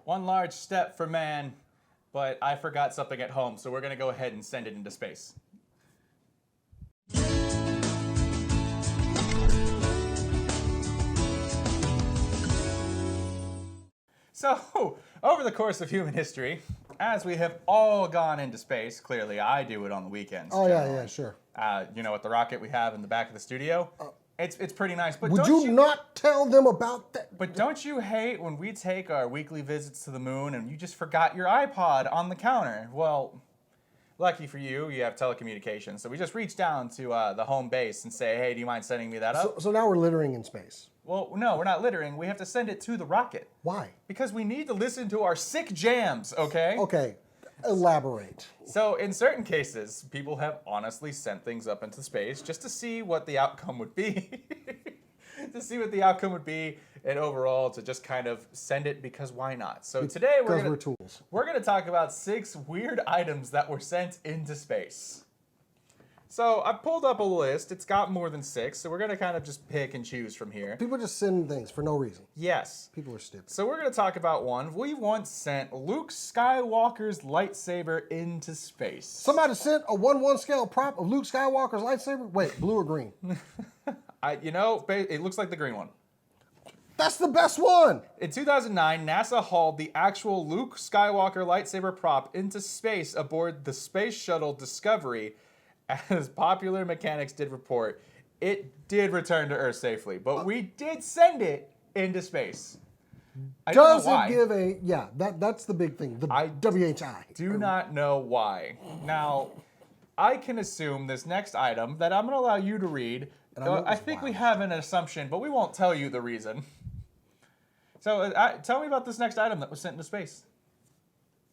One large step for man, but I forgot something at home, so we're going to go ahead and send it into space. So, over the course of human history, as we have all gone into space, clearly I do it on the weekends. Oh, yeah, sure. You know, with the rocket we have in the back of the studio, it's pretty nice. But Would you not tell them about that? But don't you hate when we take our weekly visits to the moon and you just forgot your iPod on the counter? Well, lucky for you, you have telecommunications. So we just reach down to the home base and say, hey, do you mind sending me that up? So now we're littering in space. Well, no, we're not littering. We have to send it to the rocket. Why? Because we need to listen to our sick jams, okay? Okay, elaborate. So in certain cases, people have honestly sent things up into space just to see what the outcome would be. And overall to just kind of send it because why not? So today we're going to talk about 6 weird items that were sent into space. So I pulled up a list. It's got more than 6, so we're going to kind of just pick and choose from here. People just send things for no reason. Yes. People are stupid. So we're going to talk about one. We once sent Luke Skywalker's lightsaber into space. Somebody sent a 1/1 scale prop of Luke Skywalker's lightsaber? Wait, blue or green? It looks like the green one. That's the best one! In 2009, NASA hauled the actual Luke Skywalker lightsaber prop into space aboard the Space Shuttle Discovery. As Popular Mechanics did report, it did return to Earth safely, but we did send it into space. Does it give a... Yeah, that's the big thing, the WHI. Do not know why. Now, I can assume this next item that I'm going to allow you to read. I think we have an assumption, but we won't tell you the reason. So tell me about this next item that was sent into space.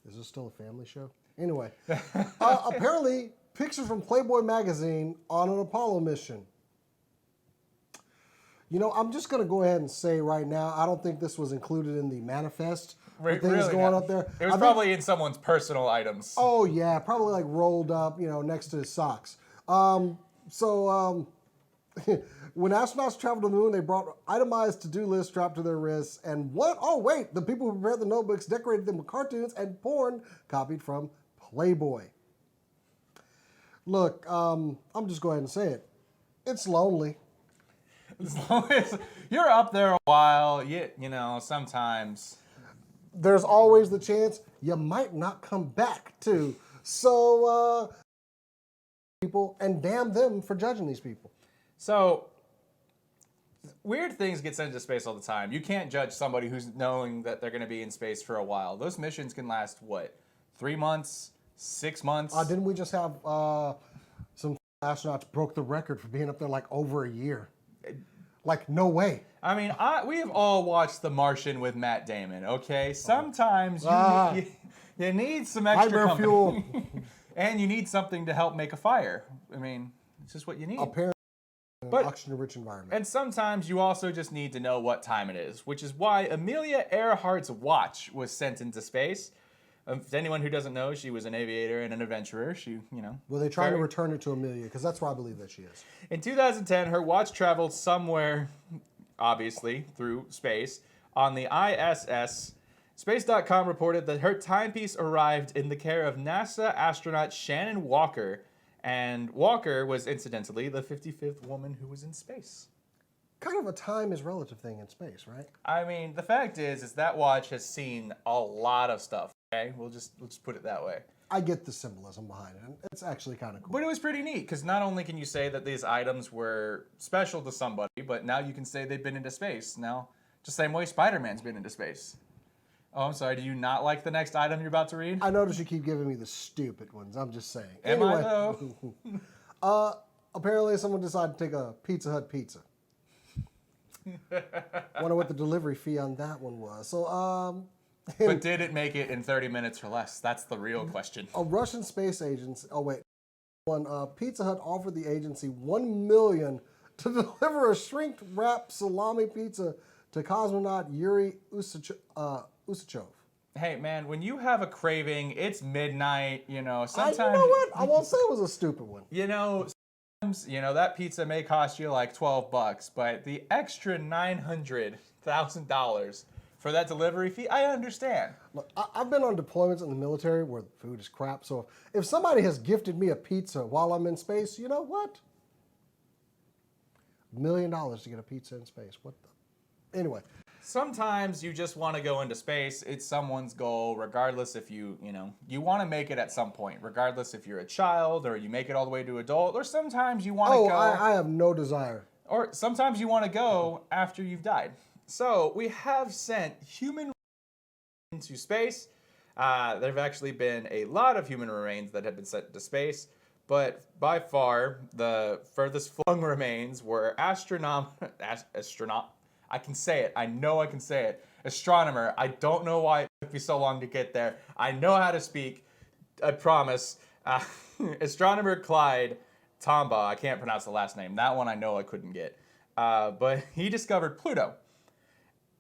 Is this still a family show? Anyway, apparently pictures from Playboy magazine on an Apollo mission. You know, I'm just going to go ahead and say right now, I don't think this was included in the manifest. Things going up there. It was probably in someone's personal items. Oh yeah, probably like rolled up, next to his socks. When astronauts traveled to the moon, they brought itemized to-do lists strapped to their wrists. And what? Oh, wait. The people who prepared the notebooks decorated them with cartoons and porn copied from Playboy. Look, I'm just going to say it. It's lonely. As long as you're up there a while, sometimes. There's always the chance you might not come back, too. So, people, and damn them for judging these people. So, weird things get sent into space all the time. You can't judge somebody who's knowing that they're going to be in space for a while. Those missions can last, 3 months, 6 months? Didn't we just have some astronauts broke the record for being up there like over a year? Like, no way. I mean, we have all watched The Martian with Matt Damon, okay? Sometimes you need some extra company. Fuel. And you need something to help make a fire. I mean, it's just what you need. Apparently. Oxygen-rich environment. And sometimes you also just need to know what time it is, which is why Amelia Earhart's watch was sent into space. To anyone who doesn't know, she was an aviator and an adventurer. Well, they tried to return it to Amelia, because that's where I believe that she is. In 2010, her watch traveled somewhere, obviously, through space, on the ISS. Space.com reported that her timepiece arrived in the care of NASA astronaut Shannon Walker, and Walker was, incidentally, the 55th woman who was in space. Kind of a time is relative thing in space, right? I mean, the fact is that watch has seen a lot of stuff, okay? We'll just put it that way. I get the symbolism behind it, and it's actually kind of cool. But it was pretty neat, because not only can you say that these items were special to somebody, but now you can say they've been into space. Now, just the same way Spider-Man's been into space. Oh, I'm sorry. Do you not like the next item you're about to read? I notice you keep giving me the stupid ones. I'm just saying. Am I, though? Apparently, someone decided to take a Pizza Hut pizza. Wonder what the delivery fee on that one was. So, but did it make it in 30 minutes or less? That's the real question. A Russian space agency. Oh wait, Pizza Hut offered the agency $1 million to deliver a shrink-wrapped salami pizza to cosmonaut Yuri Usachov. Hey, man, when you have a craving, it's midnight, sometimes... You know what? I won't say it was a stupid one. Sometimes, that pizza may cost you like $12, but the extra $900,000 for that delivery fee, I understand. Look, I've been on deployments in the military where the food is crap. So if somebody has gifted me a pizza while I'm in space, you know what? $1 million to get a pizza in space. What the? Anyway. Sometimes you just want to go into space. It's someone's goal, regardless if you want to make it at some point, regardless if you're a child or you make it all the way to adult, or sometimes you want to go. I have no desire. Or sometimes you want to go after you've died. So we have sent human into space. There have actually been a lot of human remains that have been sent into space, but by far the furthest flung remains were astronaut. I can say it. I know I can say it. Astronomer. I don't know why it took me so long to get there. I know how to speak. I promise. Astronomer Clyde Tombaugh. I can't pronounce the last name. That one I know I couldn't get. But he discovered Pluto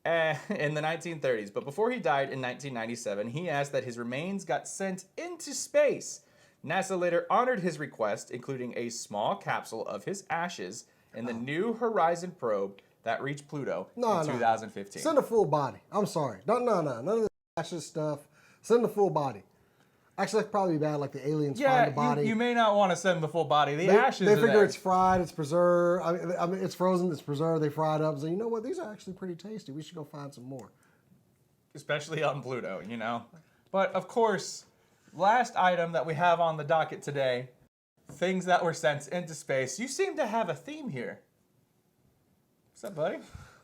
in the 1930s. But before he died in 1997, he asked that his remains got sent into space. NASA later honored his request, including a small capsule of his ashes in the New Horizon probe that reached Pluto in 2015. Send a full body. I'm sorry. No. None of this ashes stuff. Send the full body. Actually, that's probably bad, like the aliens find the body. You may not want to send the full body. The ashes They are figure there. it's fried, it's preserved. I mean, it's frozen, it's preserved, they fry it up. So, you know what? These are actually pretty tasty. We should go find some more. Especially on Pluto, But, of course, last item that we have on the docket today, things that were sent into space. You seem to have a theme here. What's up, buddy?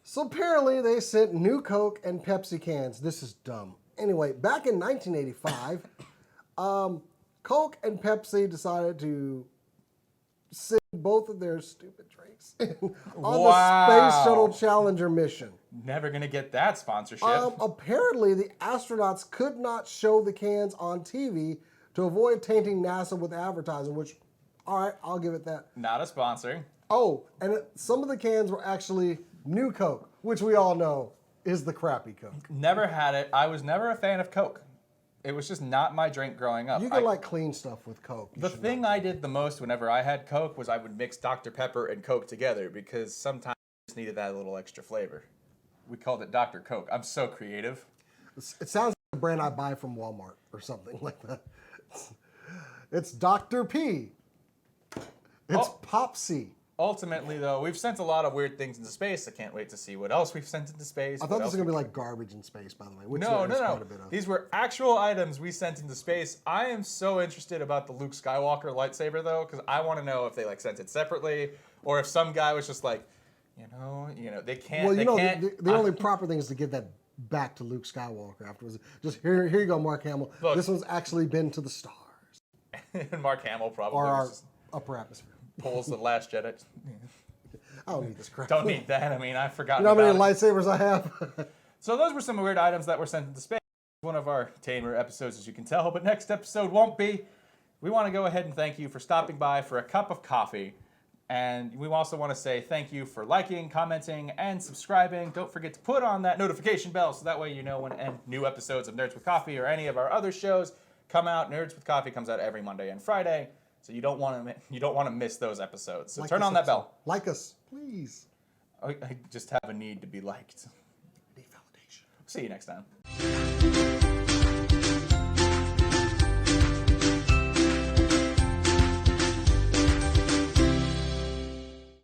So apparently they sent new Coke and Pepsi cans. This is dumb. Anyway, back in 1985, Coke and Pepsi decided to send both of their stupid drinks on the Space Shuttle Challenger mission. Never gonna get that sponsorship. Apparently, the astronauts could not show the cans on TV to avoid tainting NASA with advertising, which, all right, I'll give it that. Not a sponsor. Oh, and some of the cans were actually new Coke, which we all know is the crappy Coke. Never had it. I was never a fan of Coke. It was just not my drink growing up. You can like clean stuff with Coke. The thing I did the most whenever I had Coke was I would mix Dr. Pepper and Coke together because sometimes I just needed that little extra flavor. We called it Dr. Coke. I'm so creative. It sounds like a brand I buy from Walmart or something like that. It's Dr. P. It's Popsy. Ultimately, though, we've sent a lot of weird things into space. I can't wait to see what else we've sent into space. I thought this was going to be like garbage in space, by the way. Which No. Quite a bit of. These were actual items we sent into space. I am so interested about the Luke Skywalker lightsaber, though, because I want to know if they sent it separately or if some guy was just like, they can't. Well, the only proper thing is to give that back to Luke Skywalker afterwards. Just here you go, Mark Hamill. Look, this one's actually been to the stars. And Mark Hamill probably Or our just upper atmosphere. pulls the Last Jedi. I don't need this crap. Don't need that. I mean, I've forgotten You know how many about it. lightsabers I have? So those were some weird items that were sent into space. One of our tamer episodes, as you can tell, but next episode won't be. We want to go ahead and thank you for stopping by for a cup of coffee. And we also want to say thank you for liking, commenting, and subscribing. Don't forget to put on that notification bell so that way you know when new episodes of Nerds with Coffee or any of our other shows come out. Nerds with Coffee comes out every Monday and Friday. So you don't want to miss those episodes. So turn on that bell. Like us, please. I just have a need to be liked. Need validation. See you next time.